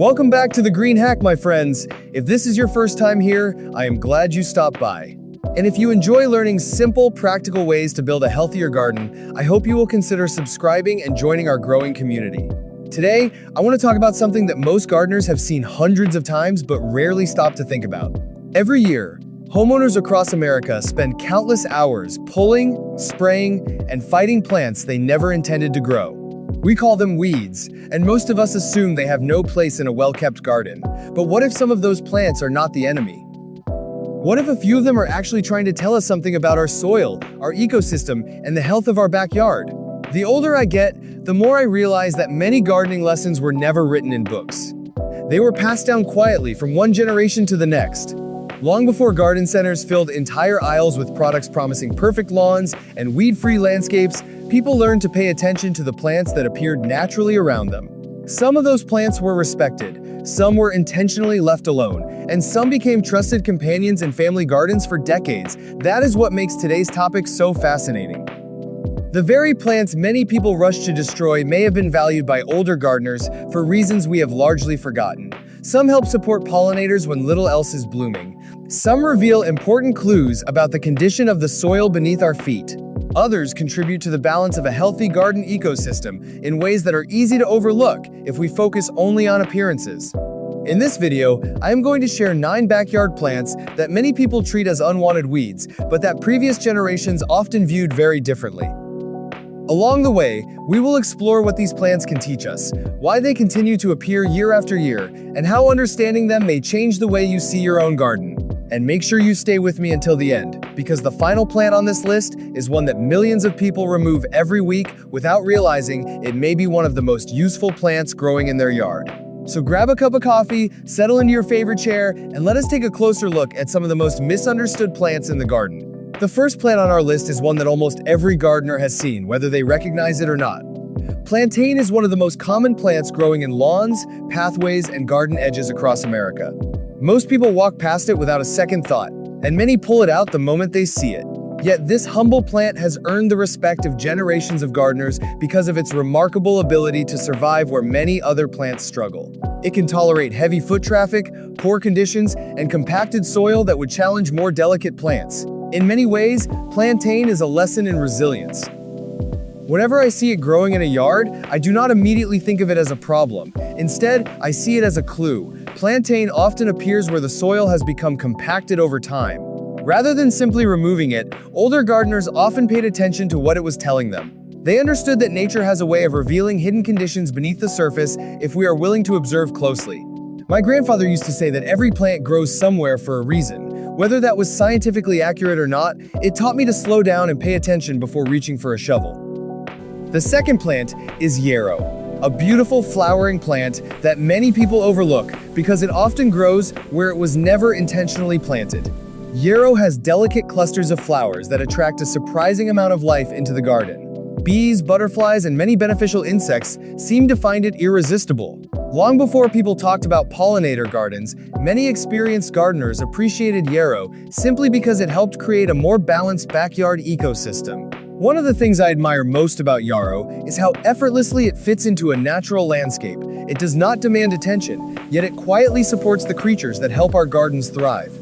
Welcome back to the Green Hack, my friends. If this is your first time here, I am glad you stopped by. And if you enjoy learning simple, practical ways to build a healthier garden, I hope you will consider subscribing and joining our growing community. Today, I want to talk about something that most gardeners have seen hundreds of times but rarely stop to think about. Every year, homeowners across America spend countless hours pulling, spraying, and fighting plants they never intended to grow. We call them weeds, and most of us assume they have no place in a well-kept garden. But what if some of those plants are not the enemy? What if a few of them are actually trying to tell us something about our soil, our ecosystem, and the health of our backyard? The older I get, the more I realize that many gardening lessons were never written in books. They were passed down quietly from one generation to the next. Long before garden centers filled entire aisles with products promising perfect lawns and weed-free landscapes, people learned to pay attention to the plants that appeared naturally around them. Some of those plants were respected, some were intentionally left alone, and some became trusted companions in family gardens for decades. That is what makes today's topic so fascinating. The very plants many people rush to destroy may have been valued by older gardeners for reasons we have largely forgotten. Some help support pollinators when little else is blooming. Some reveal important clues about the condition of the soil beneath our feet. Others contribute to the balance of a healthy garden ecosystem in ways that are easy to overlook if we focus only on appearances. In this video, I am going to share 9 backyard plants that many people treat as unwanted weeds, but that previous generations often viewed very differently. Along the way, we will explore what these plants can teach us, why they continue to appear year after year, and how understanding them may change the way you see your own garden. And make sure you stay with me until the end, because the final plant on this list is one that millions of people remove every week without realizing it may be one of the most useful plants growing in their yard. So grab a cup of coffee, settle into your favorite chair, and let us take a closer look at some of the most misunderstood plants in the garden. The first plant on our list is one that almost every gardener has seen, whether they recognize it or not. Plantain is one of the most common plants growing in lawns, pathways, and garden edges across America. Most people walk past it without a second thought, and many pull it out the moment they see it. Yet this humble plant has earned the respect of generations of gardeners because of its remarkable ability to survive where many other plants struggle. It can tolerate heavy foot traffic, poor conditions, and compacted soil that would challenge more delicate plants. In many ways, plantain is a lesson in resilience. Whenever I see it growing in a yard, I do not immediately think of it as a problem. Instead, I see it as a clue. Plantain often appears where the soil has become compacted over time. Rather than simply removing it, older gardeners often paid attention to what it was telling them. They understood that nature has a way of revealing hidden conditions beneath the surface if we are willing to observe closely. My grandfather used to say that every plant grows somewhere for a reason. Whether that was scientifically accurate or not, it taught me to slow down and pay attention before reaching for a shovel. The second plant is yarrow, a beautiful flowering plant that many people overlook because it often grows where it was never intentionally planted. Yarrow has delicate clusters of flowers that attract a surprising amount of life into the garden. Bees, butterflies, and many beneficial insects seem to find it irresistible. Long before people talked about pollinator gardens, many experienced gardeners appreciated yarrow simply because it helped create a more balanced backyard ecosystem. One of the things I admire most about yarrow is how effortlessly it fits into a natural landscape. It does not demand attention, yet it quietly supports the creatures that help our gardens thrive.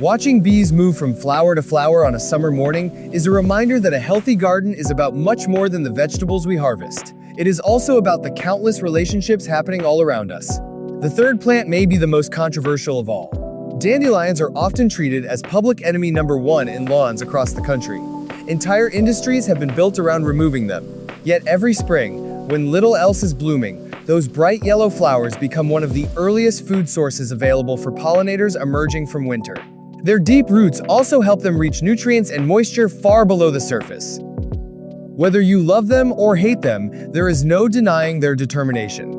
Watching bees move from flower to flower on a summer morning is a reminder that a healthy garden is about much more than the vegetables we harvest. It is also about the countless relationships happening all around us. The third plant may be the most controversial of all. Dandelions are often treated as public enemy number 1 in lawns across the country. Entire industries have been built around removing them. Yet every spring, when little else is blooming, those bright yellow flowers become one of the earliest food sources available for pollinators emerging from winter. Their deep roots also help them reach nutrients and moisture far below the surface. Whether you love them or hate them, there is no denying their determination.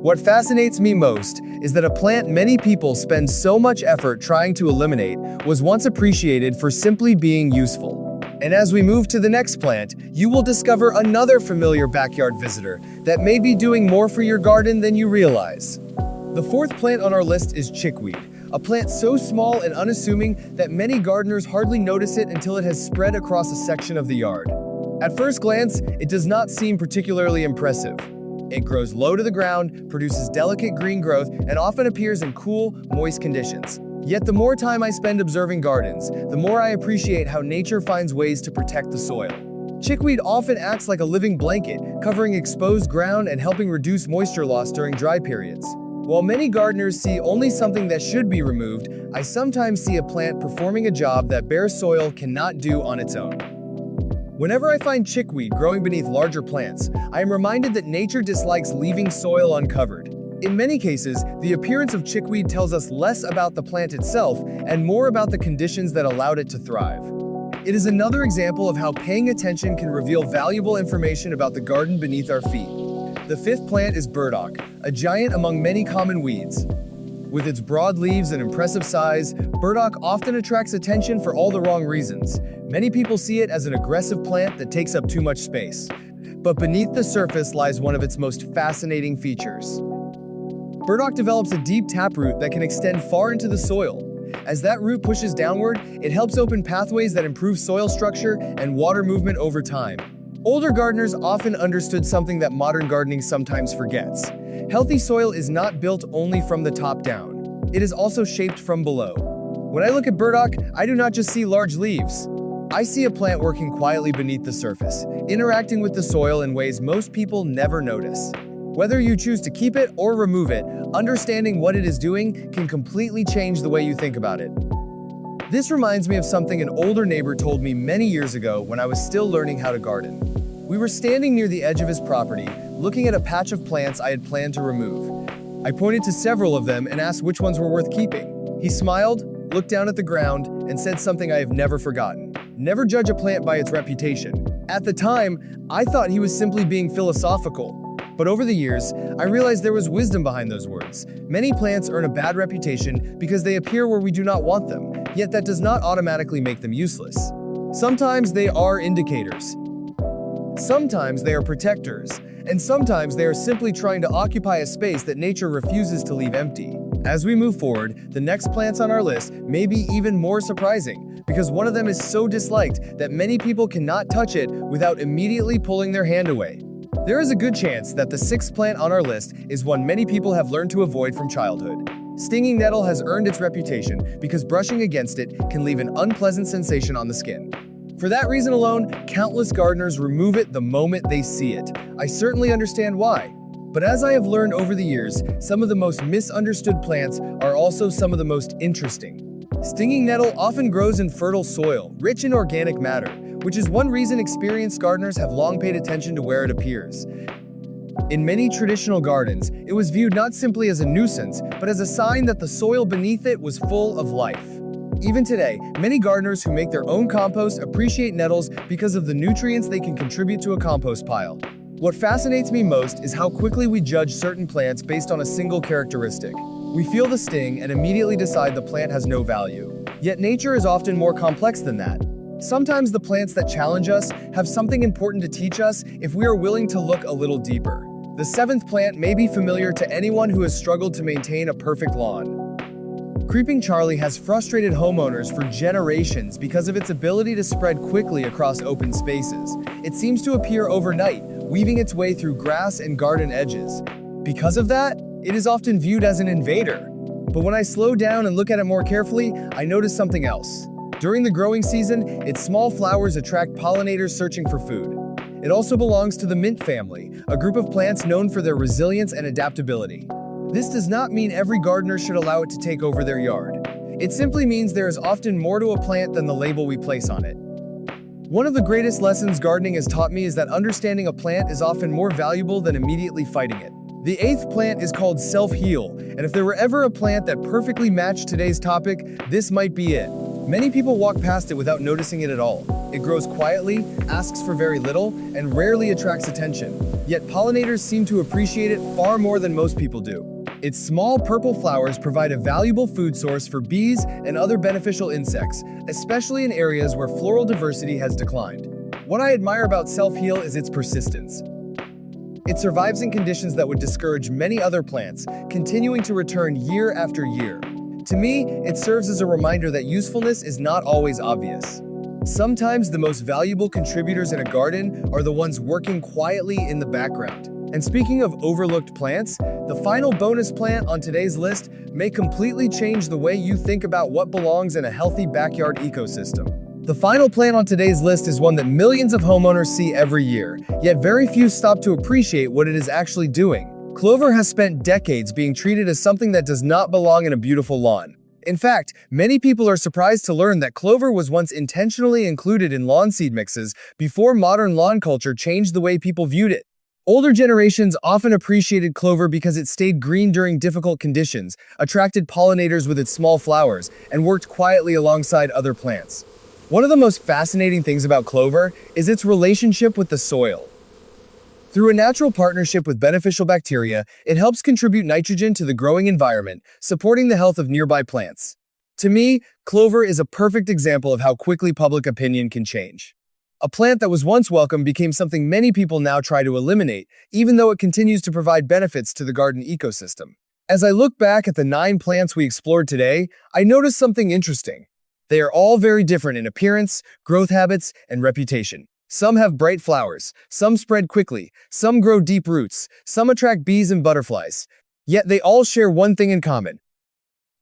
What fascinates me most is that a plant many people spend so much effort trying to eliminate was once appreciated for simply being useful. And as we move to the next plant, you will discover another familiar backyard visitor that may be doing more for your garden than you realize. The fourth plant on our list is chickweed, a plant so small and unassuming that many gardeners hardly notice it until it has spread across a section of the yard. At first glance, it does not seem particularly impressive. It grows low to the ground, produces delicate green growth, and often appears in cool, moist conditions. Yet the more time I spend observing gardens, the more I appreciate how nature finds ways to protect the soil. Chickweed often acts like a living blanket, covering exposed ground and helping reduce moisture loss during dry periods. While many gardeners see only something that should be removed, I sometimes see a plant performing a job that bare soil cannot do on its own. Whenever I find chickweed growing beneath larger plants, I am reminded that nature dislikes leaving soil uncovered. In many cases, the appearance of chickweed tells us less about the plant itself and more about the conditions that allowed it to thrive. It is another example of how paying attention can reveal valuable information about the garden beneath our feet. The fifth plant is burdock, a giant among many common weeds. With its broad leaves and impressive size, burdock often attracts attention for all the wrong reasons. Many people see it as an aggressive plant that takes up too much space. But beneath the surface lies one of its most fascinating features. Burdock develops a deep taproot that can extend far into the soil. As that root pushes downward, it helps open pathways that improve soil structure and water movement over time. Older gardeners often understood something that modern gardening sometimes forgets. Healthy soil is not built only from the top down. It is also shaped from below. When I look at burdock, I do not just see large leaves. I see a plant working quietly beneath the surface, interacting with the soil in ways most people never notice. Whether you choose to keep it or remove it, understanding what it is doing can completely change the way you think about it. This reminds me of something an older neighbor told me many years ago when I was still learning how to garden. We were standing near the edge of his property, looking at a patch of plants I had planned to remove. I pointed to several of them and asked which ones were worth keeping. He smiled, looked down at the ground, and said something I have never forgotten. Never judge a plant by its reputation. At the time, I thought he was simply being philosophical. But over the years, I realized there was wisdom behind those words. Many plants earn a bad reputation because they appear where we do not want them, yet that does not automatically make them useless. Sometimes they are indicators. Sometimes they are protectors. And sometimes they are simply trying to occupy a space that nature refuses to leave empty. As we move forward, the next plants on our list may be even more surprising, because one of them is so disliked that many people cannot touch it without immediately pulling their hand away. There is a good chance that the sixth plant on our list is one many people have learned to avoid from childhood. Stinging nettle has earned its reputation because brushing against it can leave an unpleasant sensation on the skin. For that reason alone, countless gardeners remove it the moment they see it. I certainly understand why. But as I have learned over the years, some of the most misunderstood plants are also some of the most interesting. Stinging nettle often grows in fertile soil, rich in organic matter, which is one reason experienced gardeners have long paid attention to where it appears. In many traditional gardens, it was viewed not simply as a nuisance, but as a sign that the soil beneath it was full of life. Even today, many gardeners who make their own compost appreciate nettles because of the nutrients they can contribute to a compost pile. What fascinates me most is how quickly we judge certain plants based on a single characteristic. We feel the sting and immediately decide the plant has no value. Yet nature is often more complex than that. Sometimes the plants that challenge us have something important to teach us if we are willing to look a little deeper. The seventh plant may be familiar to anyone who has struggled to maintain a perfect lawn. Creeping Charlie has frustrated homeowners for generations because of its ability to spread quickly across open spaces. It seems to appear overnight, weaving its way through grass and garden edges. Because of that, it is often viewed as an invader. But when I slow down and look at it more carefully, I notice something else. During the growing season, its small flowers attract pollinators searching for food. It also belongs to the mint family, a group of plants known for their resilience and adaptability. This does not mean every gardener should allow it to take over their yard. It simply means there is often more to a plant than the label we place on it. One of the greatest lessons gardening has taught me is that understanding a plant is often more valuable than immediately fighting it. The eighth plant is called self-heal, and if there were ever a plant that perfectly matched today's topic, this might be it. Many people walk past it without noticing it at all. It grows quietly, asks for very little, and rarely attracts attention. Yet pollinators seem to appreciate it far more than most people do. Its small purple flowers provide a valuable food source for bees and other beneficial insects, especially in areas where floral diversity has declined. What I admire about self-heal is its persistence. It survives in conditions that would discourage many other plants, continuing to return year after year. To me, it serves as a reminder that usefulness is not always obvious. Sometimes the most valuable contributors in a garden are the ones working quietly in the background. And speaking of overlooked plants, the final bonus plant on today's list may completely change the way you think about what belongs in a healthy backyard ecosystem. The final plant on today's list is one that millions of homeowners see every year, yet very few stop to appreciate what it is actually doing. Clover has spent decades being treated as something that does not belong in a beautiful lawn. In fact, many people are surprised to learn that clover was once intentionally included in lawn seed mixes before modern lawn culture changed the way people viewed it. Older generations often appreciated clover because it stayed green during difficult conditions, attracted pollinators with its small flowers, and worked quietly alongside other plants. One of the most fascinating things about clover is its relationship with the soil. Through a natural partnership with beneficial bacteria, it helps contribute nitrogen to the growing environment, supporting the health of nearby plants. To me, clover is a perfect example of how quickly public opinion can change. A plant that was once welcome became something many people now try to eliminate, even though it continues to provide benefits to the garden ecosystem. As I look back at the 9 plants we explored today, I noticed something interesting. They are all very different in appearance, growth habits, and reputation. Some have bright flowers, some spread quickly, some grow deep roots, some attract bees and butterflies. Yet they all share one thing in common.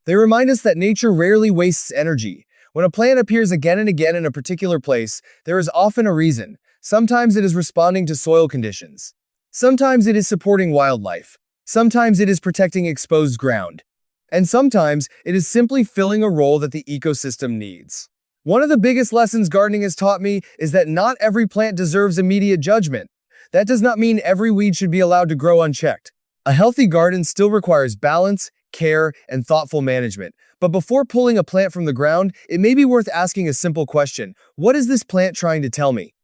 They remind us that nature rarely wastes energy. When a plant appears again and again in a particular place, there is often a reason. Sometimes it is responding to soil conditions. Sometimes it is supporting wildlife. Sometimes it is protecting exposed ground. And sometimes it is simply filling a role that the ecosystem needs. One of the biggest lessons gardening has taught me is that not every plant deserves immediate judgment. That does not mean every weed should be allowed to grow unchecked. A healthy garden still requires balance, care, and thoughtful management. But before pulling a plant from the ground, it may be worth asking a simple question: what is this plant trying to tell me?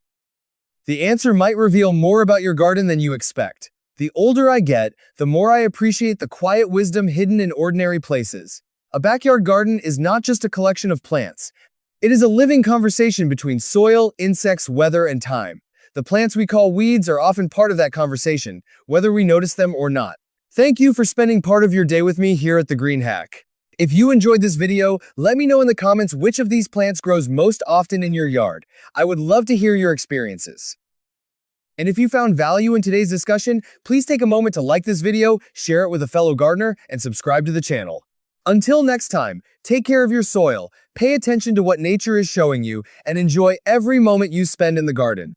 The answer might reveal more about your garden than you expect. The older I get, the more I appreciate the quiet wisdom hidden in ordinary places. A backyard garden is not just a collection of plants. It is a living conversation between soil, insects, weather, and time. The plants we call weeds are often part of that conversation, whether we notice them or not. Thank you for spending part of your day with me here at The Green Hack. If you enjoyed this video, let me know in the comments which of these plants grows most often in your yard. I would love to hear your experiences. And if you found value in today's discussion, please take a moment to like this video, share it with a fellow gardener, and subscribe to the channel. Until next time, take care of your soil, pay attention to what nature is showing you, and enjoy every moment you spend in the garden.